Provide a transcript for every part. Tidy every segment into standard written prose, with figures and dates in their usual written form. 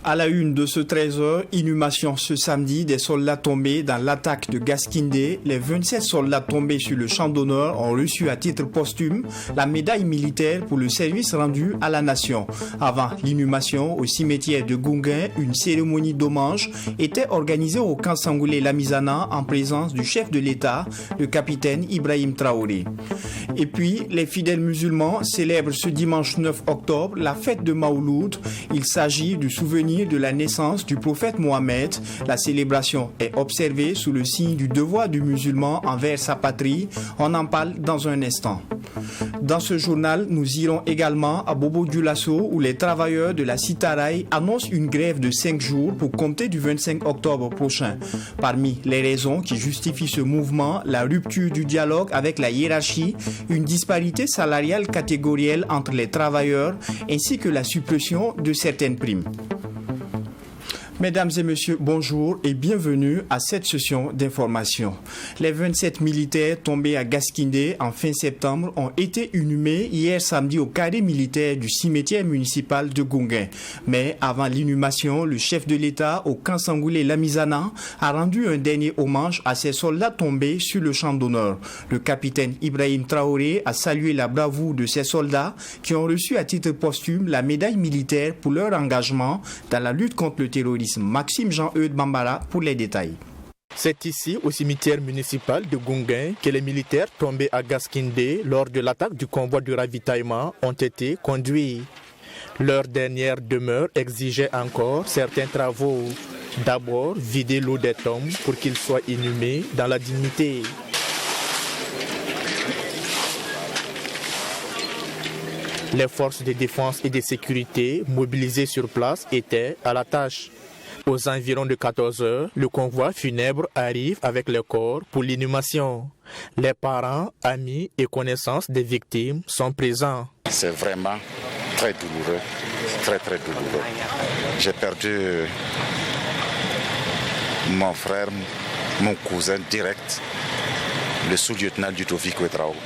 À la une de ce 13h, inhumation ce samedi des soldats tombés dans l'attaque de Gaskindé. Les 27 soldats tombés sur le champ d'honneur ont reçu à titre posthume la médaille militaire pour le service rendu à la nation. Avant l'inhumation au cimetière de Gounguin, une cérémonie d'hommage était organisée au camp Sangoulé Lamizana en présence du chef de l'État, le capitaine Ibrahim Traoré. Et puis, les fidèles musulmans célèbrent ce dimanche 9 octobre la fête de Maouloud. Il s'agit du souvenir de la naissance du prophète Mohammed. La célébration est observée sous le signe du devoir du musulman envers sa patrie. On en parle dans un instant. Dans ce journal, nous irons également à Bobo-Dioulasso où les travailleurs de la Citaraï annoncent une grève de 5 jours pour compter du 25 octobre prochain. Parmi les raisons qui justifient ce mouvement, la rupture du dialogue avec la hiérarchie, une disparité salariale catégorielle entre les travailleurs ainsi que la suppression de certaines primes. Mesdames et messieurs, bonjour et bienvenue à cette session d'information. Les 27 militaires tombés à Gaskindé en fin septembre ont été inhumés hier samedi au carré militaire du cimetière municipal de Gounguin. Mais avant l'inhumation, le chef de l'État au camp Sangoulé Lamizana a rendu un dernier hommage à ces soldats tombés sur le champ d'honneur. Le capitaine Ibrahim Traoré a salué la bravoure de ces soldats qui ont reçu à titre posthume la médaille militaire pour leur engagement dans la lutte contre le terrorisme. Maxime Jean-Eudes Bambara pour les détails. C'est ici, au cimetière municipal de Gounguin, que les militaires tombés à Gaskindé lors de l'attaque du convoi du ravitaillement ont été conduits. Leur dernière demeure exigeait encore certains travaux. D'abord, vider l'eau des tombes pour qu'ils soient inhumés dans la dignité. Les forces de défense et de sécurité mobilisées sur place étaient à la tâche. Aux environs de 14 heures, le convoi funèbre arrive avec le corps pour l'inhumation. Les parents, amis et connaissances des victimes sont présents. C'est vraiment très douloureux, très douloureux. J'ai perdu mon frère, mon cousin direct, le sous-lieutenant Ludovic Ouedraogo.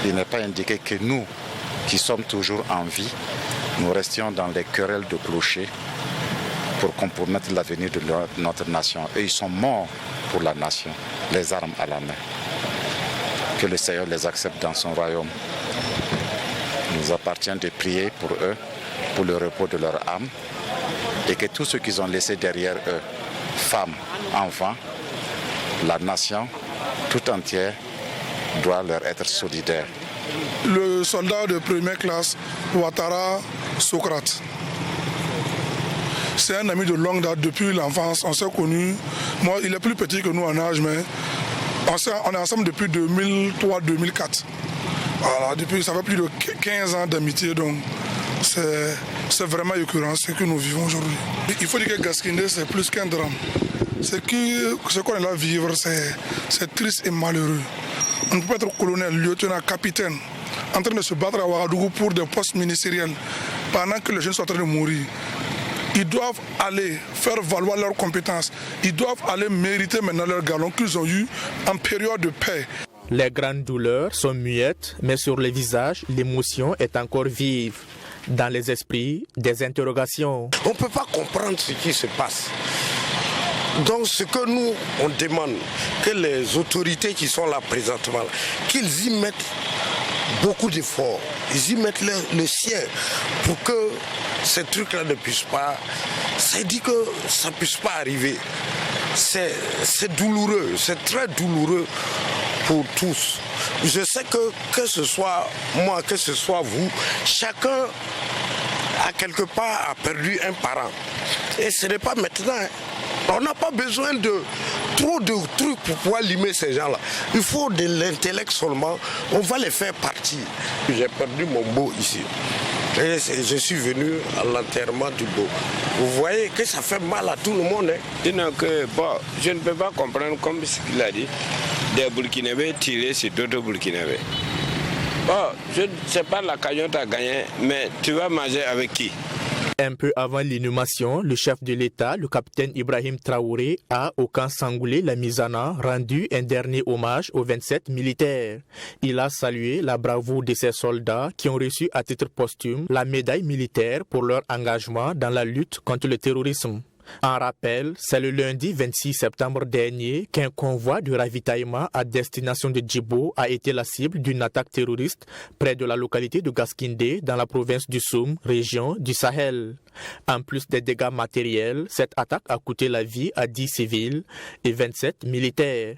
Il n'est pas indiqué que nous, qui sommes toujours en vie, nous restions dans les querelles de clochers pour compromettre l'avenir de notre nation. Et ils sont morts pour la nation, les armes à la main. Que le Seigneur les accepte dans son royaume. Il nous appartient de prier pour eux, pour le repos de leur âme, et que tout ce qu'ils ont laissé derrière eux, femmes, enfants, la nation tout entière doit leur être solidaire. Le soldat de première classe, Ouattara Socrate. C'est un ami de longue date, depuis l'enfance, on s'est connus. Moi, il est plus petit que nous en âge, mais on est ensemble depuis 2003-2004. Voilà, depuis, ça fait plus de 15 ans d'amitié, donc c'est vraiment écœurant ce que nous vivons aujourd'hui. Il faut dire que Gaskindé, c'est plus qu'un drame. Ce qu'on est là à vivre, c'est triste et malheureux. On ne peut pas être colonel, lieutenant, capitaine, en train de se battre à Ouagadougou pour des postes ministériels, pendant que les jeunes sont en train de mourir. Ils doivent aller faire valoir leurs compétences. Ils doivent aller mériter maintenant leur galon qu'ils ont eu en période de paix. Les grandes douleurs sont muettes, mais sur les visages, l'émotion est encore vive. Dans les esprits, des interrogations. On ne peut pas comprendre ce qui se passe. Donc ce que nous, on demande, que les autorités qui sont là présentement, qu'ils y mettent beaucoup d'efforts, ils y mettent le sien pour que ces trucs-là ne puissent pas, c'est dit que ça ne puisse pas arriver. C'est douloureux, c'est très douloureux pour tous. Je sais que ce soit moi, que ce soit vous, chacun a quelque part a perdu un parent. Et ce n'est pas maintenant. On n'a pas besoin de trop de trucs pour pouvoir limer ces gens-là. Il faut de l'intellect seulement. On va les faire partir. J'ai perdu mon beau ici. Et je suis venu à l'enterrement du beau. Vous voyez que ça fait mal à tout le monde. Je ne peux pas comprendre, comme ce qu'il a dit, des Burkinabés tirés sur d'autres Burkinabés. Je ne sais pas la cagnotte à gagner, mais tu vas manger avec qui? Un peu avant l'inhumation, le chef de l'État, le capitaine Ibrahim Traoré, a au camp Sangoulé, la Mizana, rendu un dernier hommage aux 27 militaires. Il a salué la bravoure de ces soldats qui ont reçu à titre posthume la médaille militaire pour leur engagement dans la lutte contre le terrorisme. En rappel, c'est le lundi 26 septembre dernier qu'un convoi de ravitaillement à destination de Djibo a été la cible d'une attaque terroriste près de la localité de Gaskindé dans la province du Soum, région du Sahel. En plus des dégâts matériels, cette attaque a coûté la vie à 10 civils et 27 militaires.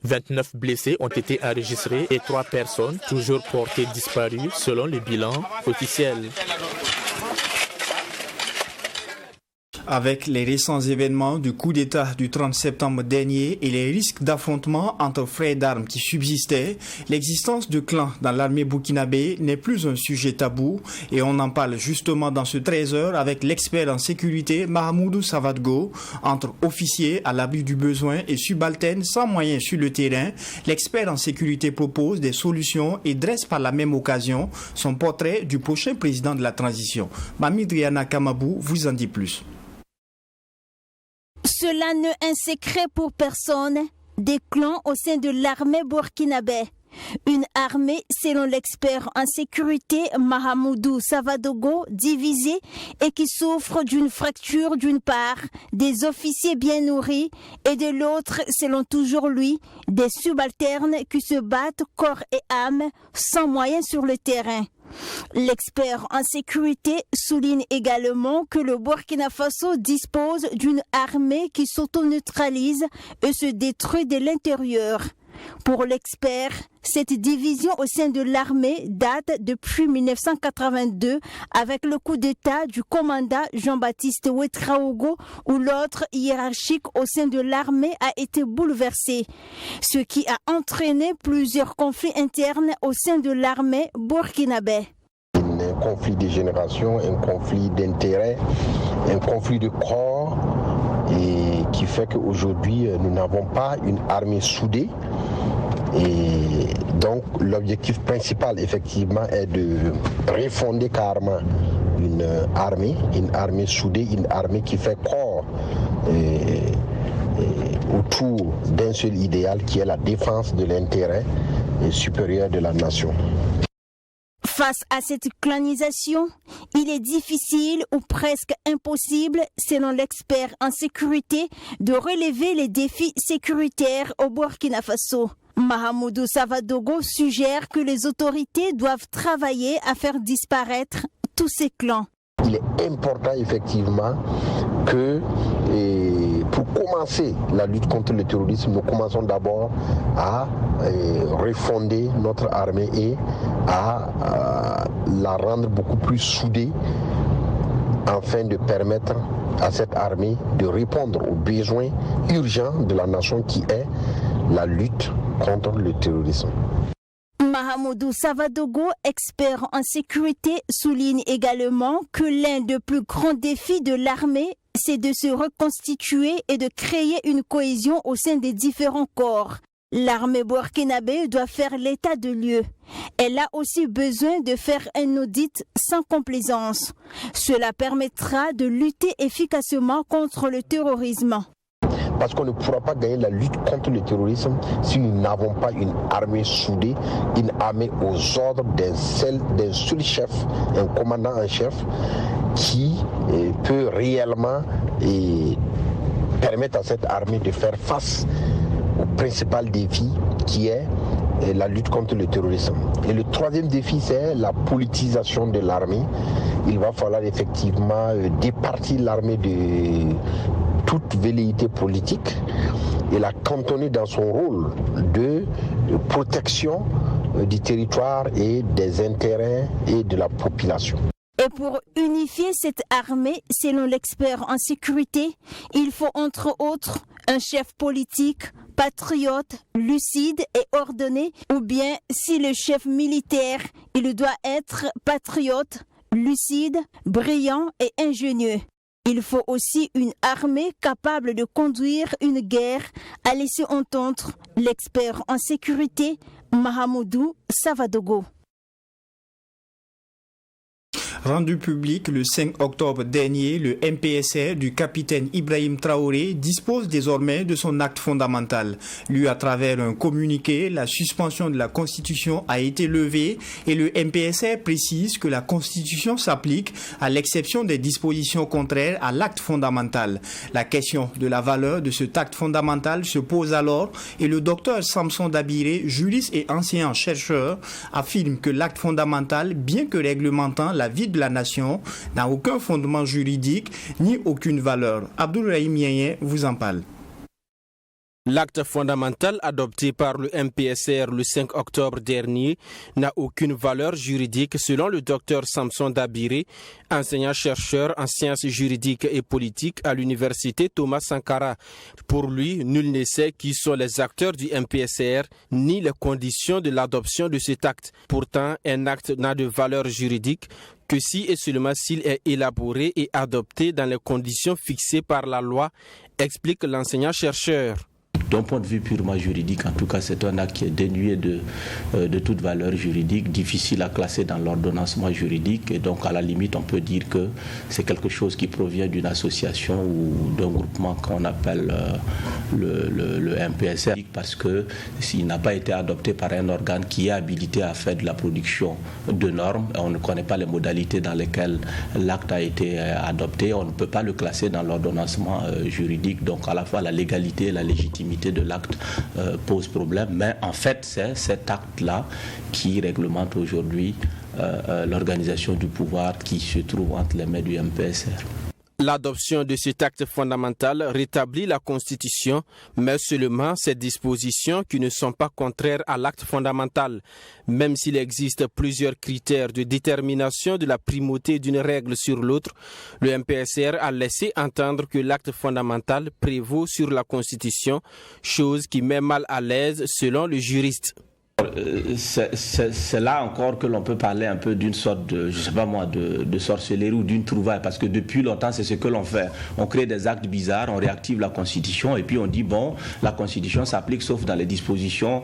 29 blessés ont été enregistrés et 3 personnes toujours portées disparues selon le bilan officiel. Avec les récents événements du coup d'État du 30 septembre dernier et les risques d'affrontement entre frères d'armes qui subsistaient, l'existence de clans dans l'armée burkinabé n'est plus un sujet tabou et on en parle justement dans ce 13h avec l'expert en sécurité Mahamoudou Savadgo. Entre officiers à l'abri du besoin et subalternes sans moyens sur le terrain, l'expert en sécurité propose des solutions et dresse par la même occasion son portrait du prochain président de la transition. Mami Driana Kamabou vous en dit plus. Cela n'est un secret pour personne, des clans au sein de l'armée burkinabé. Une armée, selon l'expert en sécurité Mahamoudou Savadogo, divisée et qui souffre d'une fracture d'une part, des officiers bien nourris et de l'autre, selon toujours lui, des subalternes qui se battent corps et âme sans moyens sur le terrain. L'expert en sécurité souligne également que le Burkina Faso dispose d'une armée qui s'auto-neutralise et se détruit de l'intérieur. Pour l'expert, cette division au sein de l'armée date depuis 1982 avec le coup d'État du commandant Jean-Baptiste Ouedraogo où l'ordre hiérarchique au sein de l'armée a été bouleversé, ce qui a entraîné plusieurs conflits internes au sein de l'armée burkinabé. Un conflit de génération, un conflit d'intérêts, un conflit de corps et qui fait qu'aujourd'hui nous n'avons pas une armée soudée. Et donc l'objectif principal effectivement est de refonder carrément une armée soudée, une armée qui fait corps autour d'un seul idéal qui est la défense de l'intérêt supérieur de la nation. Face à cette clanisation, il est difficile ou presque impossible, selon l'expert en sécurité, de relever les défis sécuritaires au Burkina Faso. Mahamoudou Savadogo suggère que les autorités doivent travailler à faire disparaître tous ces clans. Il est important effectivement que pour commencer la lutte contre le terrorisme, nous commençons d'abord à refonder notre armée et à la rendre beaucoup plus soudée afin de permettre à cette armée de répondre aux besoins urgents de la nation qui est la lutte contre le terrorisme. Mahamoudou Savadogo, expert en sécurité, souligne également que l'un des plus grands défis de l'armée, c'est de se reconstituer et de créer une cohésion au sein des différents corps. L'armée burkinabé doit faire l'état de lieu. Elle a aussi besoin de faire un audit sans complaisance. Cela permettra de lutter efficacement contre le terrorisme. Parce qu'on ne pourra pas gagner la lutte contre le terrorisme si nous n'avons pas une armée soudée, une armée aux ordres d'un seul chef, un commandant en chef, qui peut réellement permettre à cette armée de faire face au principal défi qui est la lutte contre le terrorisme. Et le troisième défi, c'est la politisation de l'armée. Il va falloir effectivement départir l'armée de toute velléité politique et la cantonner dans son rôle de protection du territoire et des intérêts et de la population. Et pour unifier cette armée, selon l'expert en sécurité, il faut entre autres un chef politique, patriote, lucide et ordonné, ou bien si le chef militaire, il doit être patriote, lucide, brillant et ingénieux. Il faut aussi une armée capable de conduire une guerre, a laissé entendre l'expert en sécurité Mahamoudou Savadogo. Rendu public le 5 octobre dernier, le MPSR du capitaine Ibrahim Traoré dispose désormais de son acte fondamental. Lu à travers un communiqué, la suspension de la Constitution a été levée et le MPSR précise que la Constitution s'applique à l'exception des dispositions contraires à l'acte fondamental. La question de la valeur de cet acte fondamental se pose alors et le docteur Samson Dabiré, juriste et enseignant-chercheur, affirme que l'acte fondamental, bien que réglementant la vie de la nation, n'a aucun fondement juridique ni aucune valeur. Abdourahim Yéyen vous en parle. L'acte fondamental adopté par le MPSR le 5 octobre dernier n'a aucune valeur juridique selon le docteur Samson Dabiré, enseignant-chercheur en sciences juridiques et politiques à l'université Thomas Sankara. Pour lui, nul ne sait qui sont les acteurs du MPSR ni les conditions de l'adoption de cet acte. Pourtant, un acte n'a de valeur juridique que si et seulement s'il est élaboré et adopté dans les conditions fixées par la loi, explique l'enseignant-chercheur. D'un point de vue purement juridique, en tout cas, c'est un acte qui est dénué de toute valeur juridique, difficile à classer dans l'ordonnancement juridique. Et donc, à la limite, on peut dire que c'est quelque chose qui provient d'une association ou d'un groupement qu'on appelle le MPSR, parce que s'il n'a pas été adopté par un organe qui est habilité à faire de la production de normes, on ne connaît pas les modalités dans lesquelles l'acte a été adopté, on ne peut pas le classer dans l'ordonnancement juridique. Donc, à la fois la légalité et la légitimité de l'acte pose problème, mais en fait c'est cet acte-là qui réglemente aujourd'hui l'organisation du pouvoir qui se trouve entre les mains du MPSR. L'adoption de cet acte fondamental rétablit la Constitution, mais seulement ces dispositions qui ne sont pas contraires à l'acte fondamental. Même s'il existe plusieurs critères de détermination de la primauté d'une règle sur l'autre, le MPSR a laissé entendre que l'acte fondamental prévaut sur la Constitution, chose qui met mal à l'aise selon le juriste. C'est là encore que l'on peut parler un peu d'une sorte de, je sais pas moi, de sorcellerie ou d'une trouvaille, parce que depuis longtemps c'est ce que l'on fait. On crée des actes bizarres, on réactive la Constitution et puis on dit bon, la Constitution s'applique sauf dans les dispositions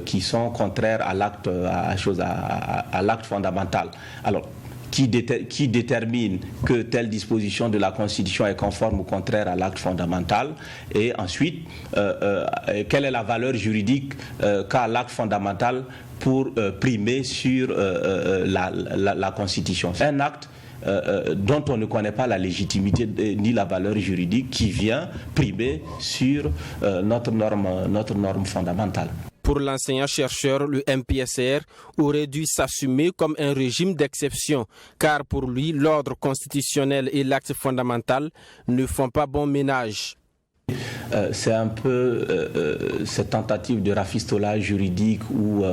qui sont contraires à l'acte, à l'acte fondamental. Alors, qui détermine que telle disposition de la Constitution est conforme ou contraire à l'acte fondamental, et ensuite quelle est la valeur juridique qu'a l'acte fondamental pour primer sur la Constitution. Un acte dont on ne connaît pas la légitimité ni la valeur juridique qui vient primer sur notre norme fondamentale. Pour l'enseignant-chercheur, le MPSR aurait dû s'assumer comme un régime d'exception, car pour lui, l'ordre constitutionnel et l'acte fondamental ne font pas bon ménage. C'est un peu cette tentative de rafistolage juridique ou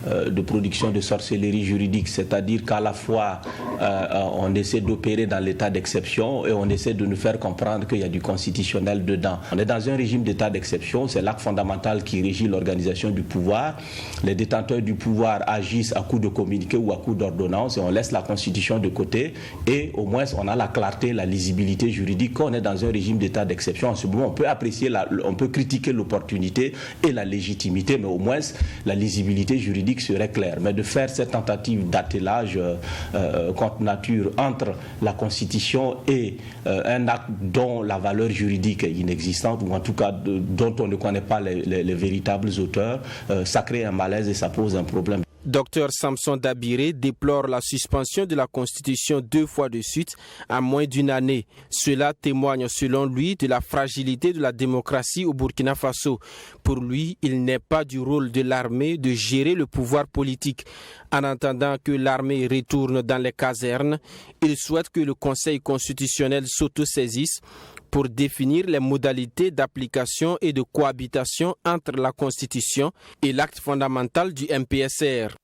de production de sorcellerie juridique, c'est-à-dire qu'à la fois on essaie d'opérer dans l'état d'exception et on essaie de nous faire comprendre qu'il y a du constitutionnel dedans. On est dans un régime d'état d'exception, c'est l'acte fondamental qui régit l'organisation du pouvoir. Les détenteurs du pouvoir agissent à coup de communiqué ou à coup d'ordonnance et on laisse la Constitution de côté et au moins on a la clarté, la lisibilité juridique. Quand on est dans un régime d'état d'exception, en ce moment on peut apprécier, on peut critiquer l'opportunité et la légitimité, mais au moins la lisibilité juridique serait claire. Mais de faire cette tentative d'attelage contre nature entre la Constitution et un acte dont la valeur juridique est inexistante, ou en tout cas dont on ne connaît pas les véritables auteurs, ça crée un malaise et ça pose un problème. Dr Samson Dabiré déplore la suspension de la Constitution 2 fois de suite à moins d'une année. Cela témoigne selon lui de la fragilité de la démocratie au Burkina Faso. Pour lui, il n'est pas du rôle de l'armée de gérer le pouvoir politique. En attendant que l'armée retourne dans les casernes, il souhaite que le Conseil constitutionnel s'autosaisisse pour définir les modalités d'application et de cohabitation entre la Constitution et l'acte fondamental du MPSR.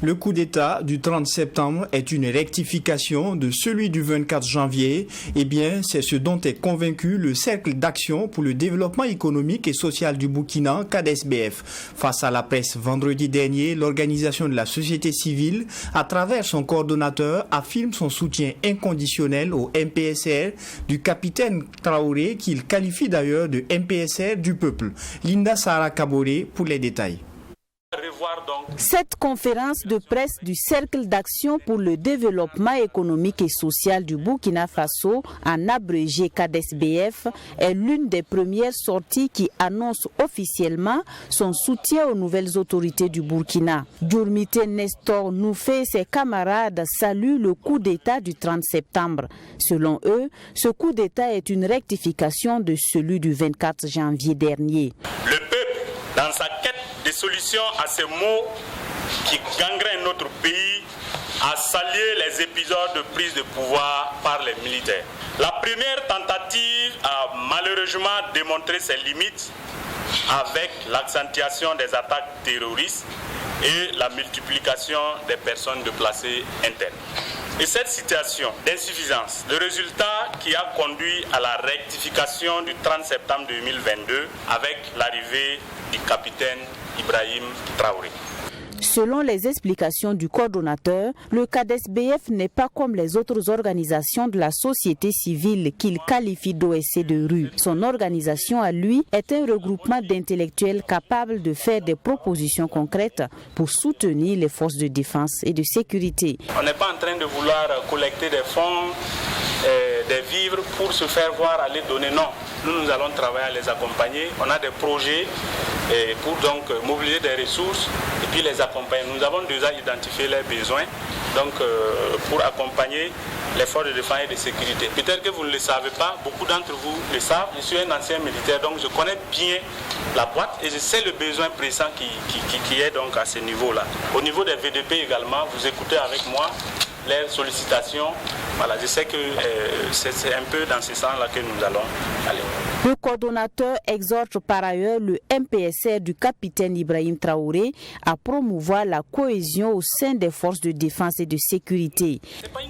Le coup d'État du 30 septembre est une rectification de celui du 24 janvier. Eh bien, c'est ce dont est convaincu le Cercle d'action pour le développement économique et social du Burkina, CADESBF. Face à la presse vendredi dernier, l'organisation de la société civile, à travers son coordonnateur, affirme son soutien inconditionnel au MPSR du capitaine Traoré, qu'il qualifie d'ailleurs de MPSR du peuple. Linda Sarah Kabore pour les détails. La voir donc. Cette conférence de presse du Cercle d'action pour le développement économique et social du Burkina Faso, en abrégé CADES-BF, est l'une des premières sorties qui annonce officiellement son soutien aux nouvelles autorités du Burkina. Djourmité Nestor Noufé et ses camarades saluent le coup d'État du 30 septembre. Selon eux, ce coup d'État est une rectification de celui du 24 janvier dernier. Le peuple, dans sa quête de solutions à ces maux qui gangrènent notre pays, a salué les épisodes de prise de pouvoir par les militaires. La première tentative a malheureusement démontré ses limites avec l'accentuation des attaques terroristes et la multiplication des personnes déplacées internes. Et cette situation d'insuffisance, le résultat qui a conduit à la rectification du 30 septembre 2022 avec l'arrivée du capitaine Ibrahim Traoré. Selon les explications du coordonnateur, le CADES-BF n'est pas comme les autres organisations de la société civile qu'il qualifie d'OSC de rue. Son organisation, à lui, est un regroupement d'intellectuels capables de faire des propositions concrètes pour soutenir les forces de défense et de sécurité. On n'est pas en train de vouloir collecter des fonds, des vivres pour se faire voir, aller donner. Non, nous allons travailler à les accompagner. On a des projets pour donc mobiliser des ressources et puis les accompagner. Nous avons déjà identifié les besoins donc, pour accompagner les forces de défense et de sécurité. Peut-être que vous ne le savez pas, beaucoup d'entre vous le savent. Je suis un ancien militaire, donc je connais bien la boîte et je sais le besoin pressant qui est donc à ce niveau-là. Au niveau des VDP également, vous écoutez avec moi les sollicitations. Voilà, je sais que c'est un peu dans ce sens-là que nous allons aller. Le coordonnateur exhorte par ailleurs le MPSR du capitaine Ibrahim Traoré à promouvoir la cohésion au sein des forces de défense et de sécurité.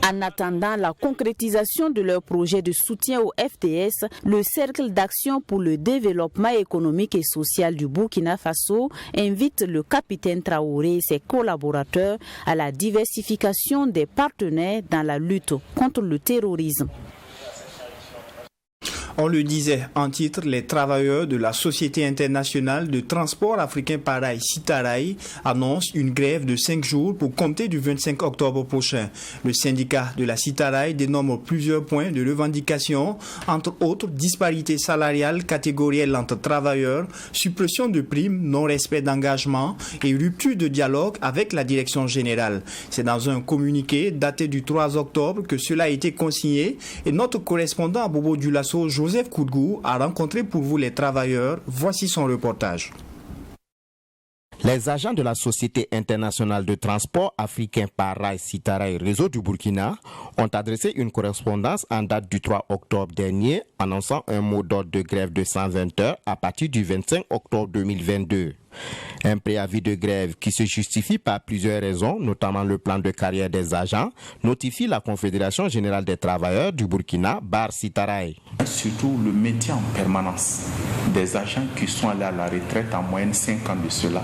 En attendant la concrétisation de leur projet de soutien au FDS, le Cercle d'action pour le développement économique et social du Burkina Faso invite le capitaine Traoré et ses collaborateurs à la diversification des partenaires dans la lutte contre le terrorisme. On le disait en titre, les travailleurs de la Société internationale de transport africain Paraï Sitaraï annoncent une grève de 5 jours pour compter du 25 octobre prochain. Le syndicat de la Sitaraï dénombre plusieurs points de revendication, entre autres disparité salariale catégorielle entre travailleurs, suppression de primes, non-respect d'engagement et rupture de dialogue avec la direction générale. C'est dans un communiqué daté du 3 octobre que cela a été consigné et notre correspondant à Bobo Dioulasso, Joseph Koudgou, a rencontré pour vous les travailleurs. Voici son reportage. Les agents de la Société internationale de transport africain Paraï Sitaraï Réseau du Burkina ont adressé une correspondance en date du 3 octobre dernier annonçant un mot d'ordre de grève de 120 heures à partir du 25 octobre 2022. Un préavis de grève qui se justifie par plusieurs raisons, notamment le plan de carrière des agents, notifie la Confédération générale des travailleurs du Burkina, Bar Sitaraï. Surtout le maintien en permanence des agents qui sont allés à la retraite en moyenne 5 ans de cela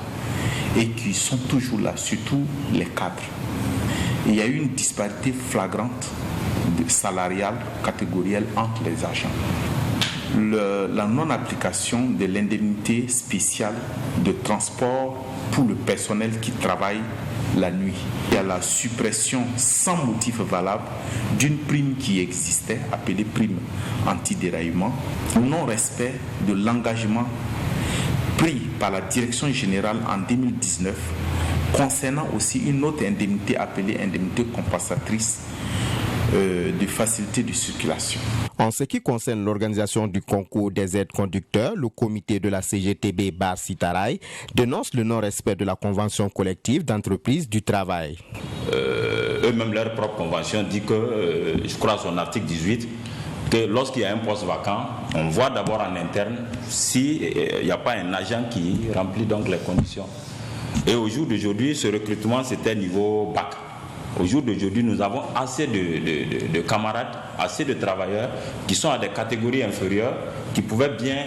et qui sont toujours là, surtout les cadres. Il y a eu une disparité flagrante salariale, catégorielle entre les agents. La non-application de l'indemnité spéciale de transport pour le personnel qui travaille la nuit. Il y a la suppression sans motif valable d'une prime qui existait, appelée prime anti-déraillement, non-respect de l'engagement pris par la direction générale en 2019 concernant aussi une autre indemnité appelée indemnité compensatrice de facilité de circulation. En ce qui concerne l'organisation du concours des aides conducteurs, le comité de la CGTB Bar Sitaraï dénonce le non-respect de la convention collective d'entreprise du travail. Eux-mêmes, leur propre convention dit que, je crois son article 18, que lorsqu'il y a un poste vacant, on voit d'abord en interne s'il n'y a pas un agent qui remplit donc les conditions. Et au jour d'aujourd'hui, ce recrutement, c'était niveau bac. Au jour d'aujourd'hui, nous avons assez de camarades, assez de travailleurs qui sont à des catégories inférieures, qui pouvaient bien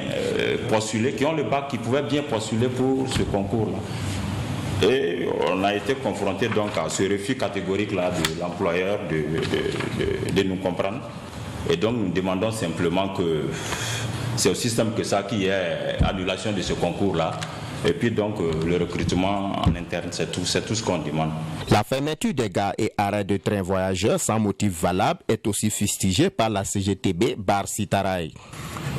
postuler, qui ont le bac, qui pouvaient bien postuler pour ce concours-là. Et on a été confronté donc à ce refus catégorique-là de l'employeur de nous comprendre. Et donc nous demandons simplement que c'est aussi simple que ça, qu'il y ait annulation de ce concours-là. Et puis donc le recrutement en interne, c'est tout ce qu'on demande. La fermeture des gares et arrêts de trains voyageurs sans motif valable est aussi fustigée par la CGTB Bar Sitaray.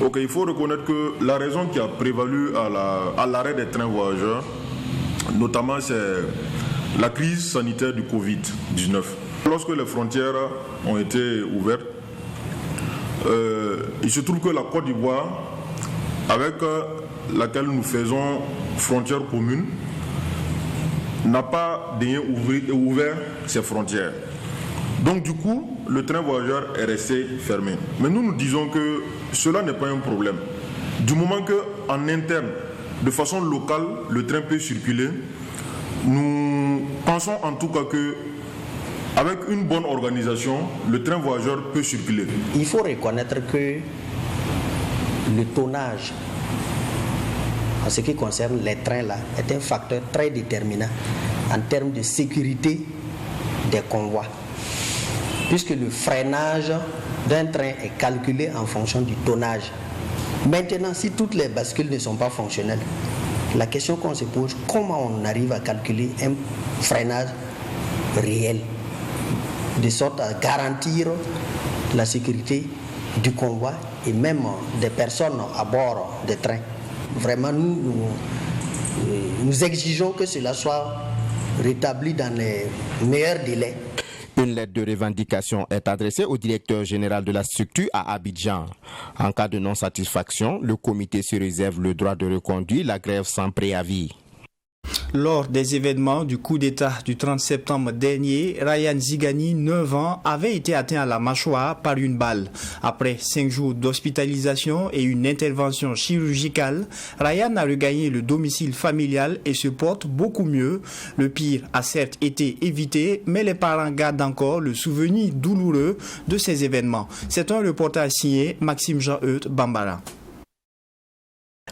Ok, il faut reconnaître que la raison qui a prévalu à l'arrêt des trains voyageurs, notamment c'est la crise sanitaire du Covid-19. Lorsque les frontières ont été ouvertes, il se trouve que la Côte d'Ivoire, avec laquelle nous faisons frontière commune, n'a pas ouvert ses frontières. Donc du coup, le train voyageur est resté fermé. Mais nous disons que cela n'est pas un problème. Du moment qu'en interne, de façon locale, le train peut circuler, nous pensons en tout cas que avec une bonne organisation, le train voyageur peut circuler. Il faut reconnaître que le tonnage, en ce qui concerne les trains là, est un facteur très déterminant en termes de sécurité des convois. Puisque le freinage d'un train est calculé en fonction du tonnage. Maintenant, si toutes les bascules ne sont pas fonctionnelles, la question qu'on se pose, comment on arrive à calculer un freinage réel, de sorte à garantir la sécurité du convoi et même des personnes à bord des trains. Vraiment, nous exigeons que cela soit rétabli dans les meilleurs délais. Une lettre de revendication est adressée au directeur général de la structure à Abidjan. En cas de non-satisfaction, le comité se réserve le droit de reconduire la grève sans préavis. Lors des événements du coup d'État du 30 septembre dernier, Ryan Zigani, 9 ans, avait été atteint à la mâchoire par une balle. Après 5 jours d'hospitalisation et une intervention chirurgicale, Ryan a regagné le domicile familial et se porte beaucoup mieux. Le pire a certes été évité, mais les parents gardent encore le souvenir douloureux de ces événements. C'est un reportage signé Maxime Jean-Eudes Bambara.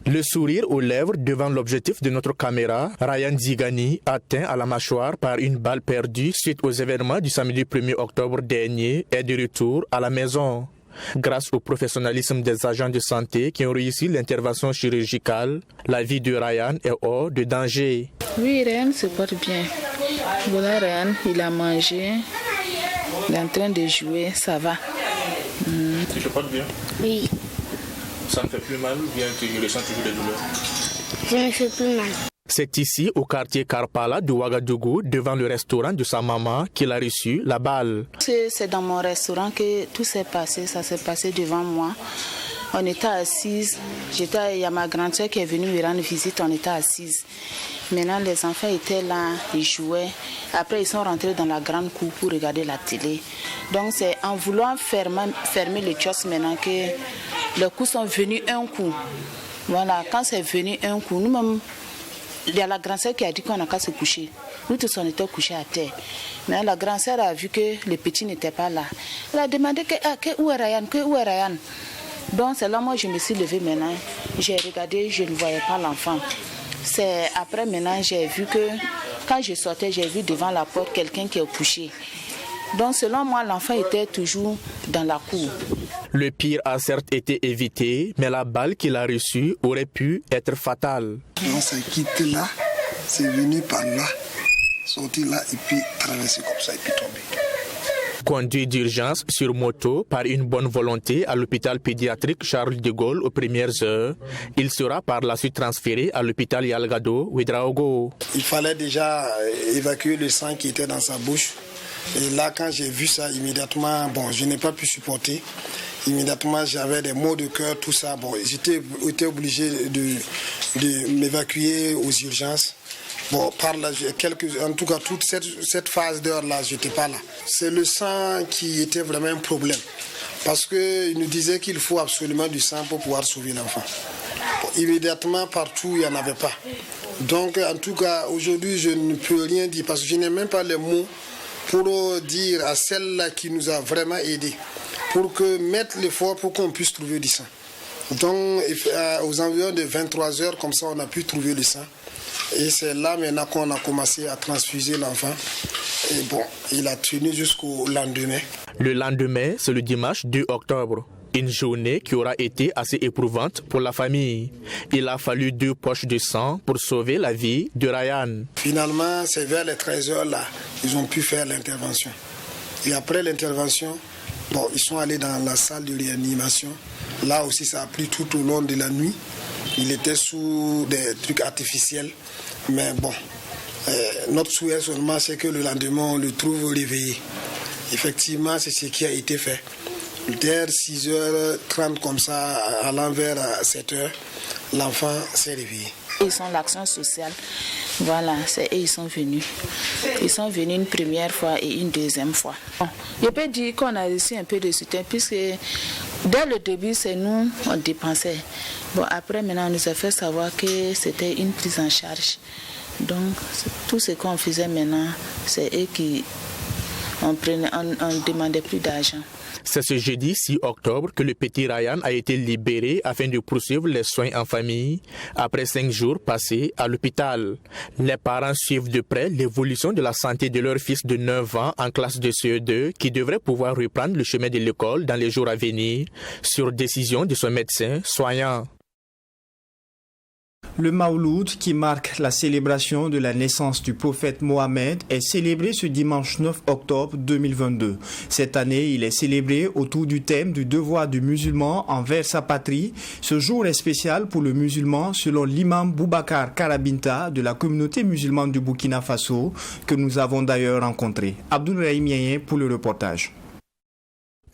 Le sourire aux lèvres devant l'objectif de notre caméra, Ryan Zigani, atteint à la mâchoire par une balle perdue suite aux événements du samedi 1er octobre dernier, est de retour à la maison. Grâce au professionnalisme des agents de santé qui ont réussi l'intervention chirurgicale, la vie de Ryan est hors de danger. Oui, Ryan se porte bien. Voilà, Ryan, il a mangé, il est en train de jouer, ça va. Tu te portes bien? Oui. Ça ne fait plus mal ou bien tu ressens toujours des douleurs? Je ne fais plus mal. C'est ici, au quartier Karpala de Ouagadougou, devant le restaurant de sa maman, qu'il a reçu la balle. C'est dans mon restaurant que tout s'est passé, ça s'est passé devant moi. On était assises, il y a ma grande soeur qui est venue me rendre visite, on était assises. Maintenant, les enfants étaient là, ils jouaient. Après, ils sont rentrés dans la grande cour pour regarder la télé. Donc, c'est en voulant fermer le kiosque maintenant que les coups sont venus un coup. Voilà, quand c'est venu un coup, nous-mêmes, il y a la grande sœur qui a dit qu'on n'a qu'à se coucher. Nous tous, on était couchés à terre. Mais la grande sœur a vu que le petit n'était pas là. Elle a demandé où est Ryan, où est Ryan. Donc, c'est là, moi, je me suis levée maintenant. J'ai regardé, je ne voyais pas l'enfant. C'est après maintenant, j'ai vu que quand je sortais, j'ai vu devant la porte quelqu'un qui est couché. Donc selon moi, l'enfant était toujours dans la cour. Le pire a certes été évité, mais la balle qu'il a reçue aurait pu être fatale. On s'est quitté là, c'est venu par là, sorti là et puis traversé comme ça et puis tombé. Conduit d'urgence sur moto par une bonne volonté à l'hôpital pédiatrique Charles de Gaulle aux premières heures, il sera par la suite transféré à l'hôpital Yalgado Ouedraogo. Il fallait déjà évacuer le sang qui était dans sa bouche. Et là, quand j'ai vu ça, immédiatement, je n'ai pas pu supporter. Immédiatement, j'avais des maux de cœur, tout ça. J'étais obligé de m'évacuer aux urgences. En tout cas, toute cette phase d'heure-là, je n'étais pas là. C'est le sang qui était vraiment un problème. Parce qu'il nous disait qu'il faut absolument du sang pour pouvoir sauver l'enfant. Immédiatement, partout, il n'y en avait pas. Donc, en tout cas, aujourd'hui, je ne peux rien dire parce que je n'ai même pas les mots pour dire à celle-là qui nous a vraiment aidés, pour mettre l'effort pour qu'on puisse trouver du sang. Donc, aux environs de 23 heures, comme ça, on a pu trouver le sang. Et c'est là maintenant qu'on a commencé à transfuser l'enfant. Et il a tenu jusqu'au lendemain. Le lendemain, c'est le dimanche 2 octobre. Une journée qui aura été assez éprouvante pour la famille. Il a fallu 2 poches de sang pour sauver la vie de Ryan. Finalement, c'est vers les 13h là, ils ont pu faire l'intervention. Et après l'intervention, ils sont allés dans la salle de réanimation. Là aussi, ça a pris tout au long de la nuit. Il était sous des trucs artificiels. Mais notre souhait seulement, c'est que le lendemain, on le trouve réveillé. Effectivement, c'est ce qui a été fait. Vers 6h30 comme ça, à l'envers à 7h, l'enfant s'est réveillé. Ils sont l'action sociale. Voilà, c'est eux, ils sont venus. Ils sont venus une première fois et une deuxième fois. Je peux dire qu'on a reçu un peu de soutien puisque dès le début, c'est nous, on dépensait. Après, maintenant, on nous a fait savoir que c'était une prise en charge. Donc, tout ce qu'on faisait maintenant, c'est eux qui... On ne demandait plus d'argent. C'est ce jeudi 6 octobre que le petit Ryan a été libéré afin de poursuivre les soins en famille après 5 jours passés à l'hôpital. Les parents suivent de près l'évolution de la santé de leur fils de 9 ans en classe de CE2 qui devrait pouvoir reprendre le chemin de l'école dans les jours à venir sur décision de son médecin soignant. Le Mawloud, qui marque la célébration de la naissance du prophète Mohammed, est célébré ce dimanche 9 octobre 2022. Cette année, il est célébré autour du thème du devoir du musulman envers sa patrie. Ce jour est spécial pour le musulman selon l'imam Boubacar Karabinta de la communauté musulmane du Burkina Faso, que nous avons d'ailleurs rencontré. Abdoulrahim Yayen pour le reportage.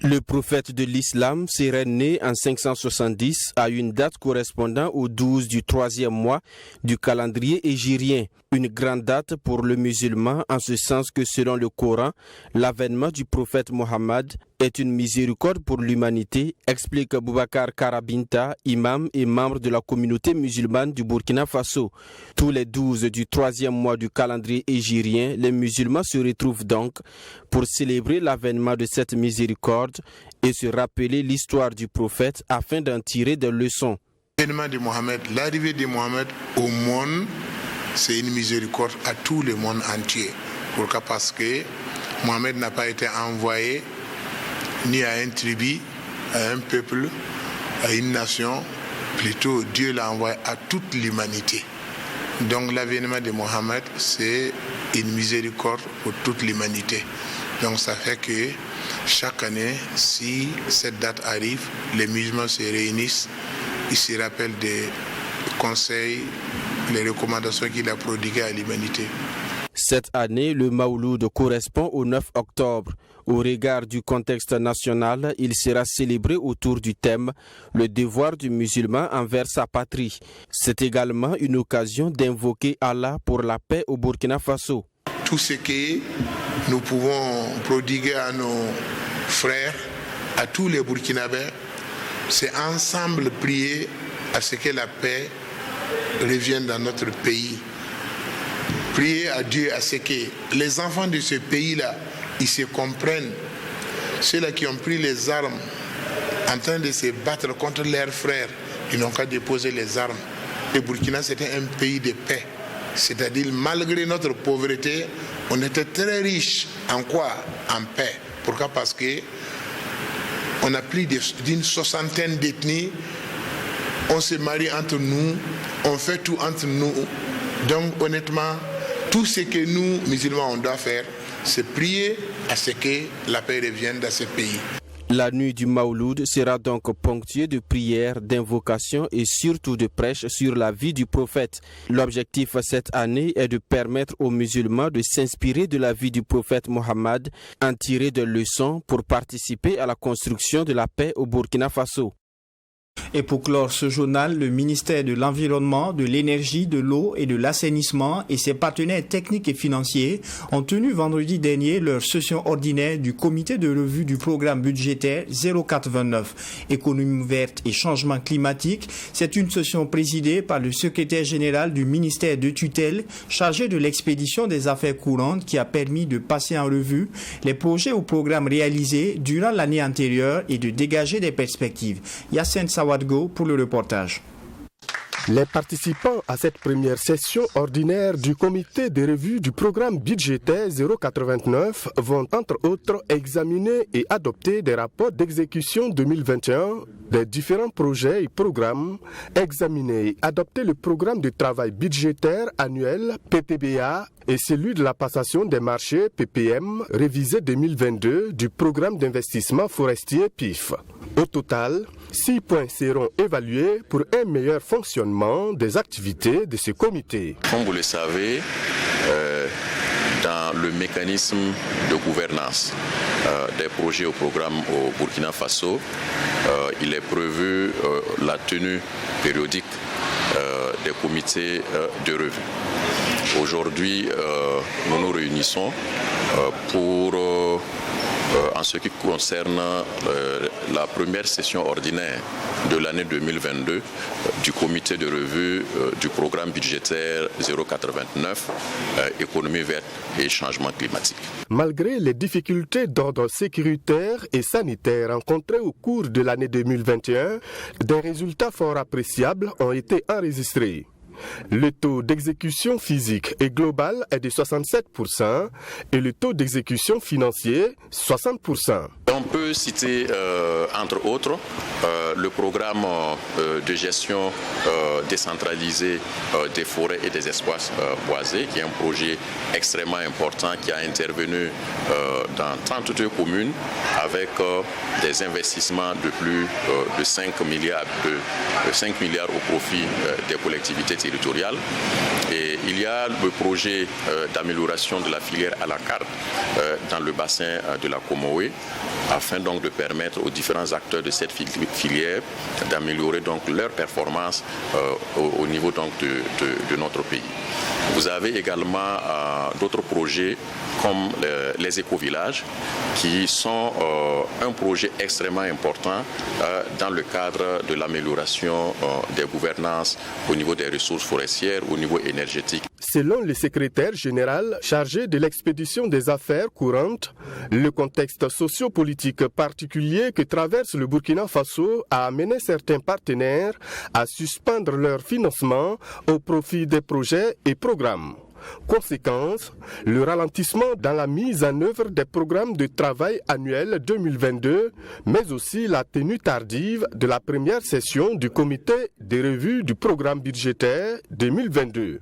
Le prophète de l'islam serait né en 570 à une date correspondant au 12 du 3e mois du calendrier hégirien. Une grande date pour le musulman en ce sens que selon le Coran, l'avènement du prophète Mohammed est une miséricorde pour l'humanité, explique Boubacar Karabinta, imam et membre de la communauté musulmane du Burkina Faso. Tous les 12 du 3e mois du calendrier hégirien, les musulmans se retrouvent donc pour célébrer l'avènement de cette miséricorde et se rappeler l'histoire du prophète afin d'en tirer des leçons. L'avènement de Mohammed, l'arrivée de Mohammed au monde, c'est une miséricorde à tout le monde entier. Pourquoi? Parce que Mohammed n'a pas été envoyé ni à une tribu, à un peuple, à une nation. Plutôt, Dieu l'a envoyé à toute l'humanité. Donc l'avènement de Mohammed, c'est une miséricorde pour toute l'humanité. Donc ça fait que chaque année, si cette date arrive, les musulmans se réunissent, ils se rappellent des conseils, les recommandations qu'il a prodiguées à l'humanité. Cette année, le Mawloud correspond au 9 octobre. Au regard du contexte national, il sera célébré autour du thème « Le devoir du musulman envers sa patrie ». C'est également une occasion d'invoquer Allah pour la paix au Burkina Faso. Tout ce que nous pouvons prodiguer à nos frères, à tous les Burkinabés, c'est ensemble prier à ce que la paix revienne dans notre pays. Prier à Dieu à ce que les enfants de ce pays-là, ils se comprennent. Ceux-là qui ont pris les armes en train de se battre contre leurs frères, ils n'ont qu'à déposer les armes. Le Burkina, c'était un pays de paix. C'est-à-dire, malgré notre pauvreté, on était très riche. En quoi? En paix. Pourquoi? Parce que on a plus d'une soixantaine d'ethnies. On se marie entre nous, on fait tout entre nous. Donc honnêtement, tout ce que nous, musulmans, on doit faire, c'est prier à ce que la paix revienne dans ce pays. La nuit du Mawloud sera donc ponctuée de prières, d'invocations et surtout de prêches sur la vie du prophète. L'objectif cette année est de permettre aux musulmans de s'inspirer de la vie du prophète Mohammed, en tirer des leçons pour participer à la construction de la paix au Burkina Faso. Et pour clore ce journal, le ministère de l'Environnement, de l'Énergie, de l'Eau et de l'Assainissement et ses partenaires techniques et financiers ont tenu vendredi dernier leur session ordinaire du comité de revue du programme budgétaire 0429, Économie verte et changement climatique. C'est une session présidée par le secrétaire général du ministère de tutelle chargé de l'expédition des affaires courantes qui a permis de passer en revue les projets ou programmes réalisés durant l'année antérieure et de dégager des perspectives. Yassine Sawadgo pour le reportage. Les participants à cette première session ordinaire du comité de revue du programme budgétaire 089 vont entre autres examiner et adopter des rapports d'exécution 2021 des différents projets et programmes, examiner et adopter le programme de travail budgétaire annuel PTBA et celui de la passation des marchés PPM révisé 2022 du programme d'investissement forestier PIF. Au total, 6 points seront évalués pour un meilleur fonctionnement des activités de ce comité. Comme vous le savez, dans le mécanisme de gouvernance des projets au programme au Burkina Faso, il est prévu la tenue périodique des comités de revue. Aujourd'hui, nous nous réunissons pour, en ce qui concerne la première session ordinaire de l'année 2022 du comité de revue du programme budgétaire 089, économie verte et changement climatique. Malgré les difficultés d'ordre sécuritaire et sanitaire rencontrées au cours de l'année 2021, des résultats fort appréciables ont été enregistrés. Le taux d'exécution physique et global est de 67% et le taux d'exécution financier 60%. On peut citer entre autres le programme de gestion décentralisée des forêts et des espaces boisés, qui est un projet extrêmement important qui a intervenu dans 32 communes avec des investissements de plus de 5 milliards au profit des collectivités territoriales. Et il y a le projet d'amélioration de la filière à la carte dans le bassin de la Comoé, afin donc de permettre aux différents acteurs de cette filière d'améliorer donc leur performance au niveau donc de notre pays. Vous avez également d'autres projets comme les éco-villages qui sont un projet extrêmement important dans le cadre de l'amélioration des gouvernances au niveau des ressources forestières, au niveau énergétique. Selon le secrétaire général chargé de l'expédition des affaires courantes, le contexte socio-politique particulier que traverse le Burkina Faso a amené certains partenaires à suspendre leur financement au profit des projets et programmes. Conséquence, le ralentissement dans la mise en œuvre des programmes de travail annuels 2022, mais aussi la tenue tardive de la première session du comité de revue du programme budgétaire 2022.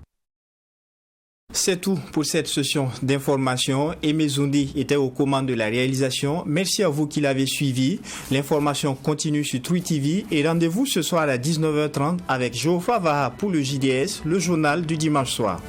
C'est tout pour cette session d'information. Aimé Zoundi était aux commandes de la réalisation. Merci à vous qui l'avez suivi. L'information continue sur True TV et rendez-vous ce soir à 19h30 avec Geoffroy Vaha pour le JDS, le journal du dimanche soir.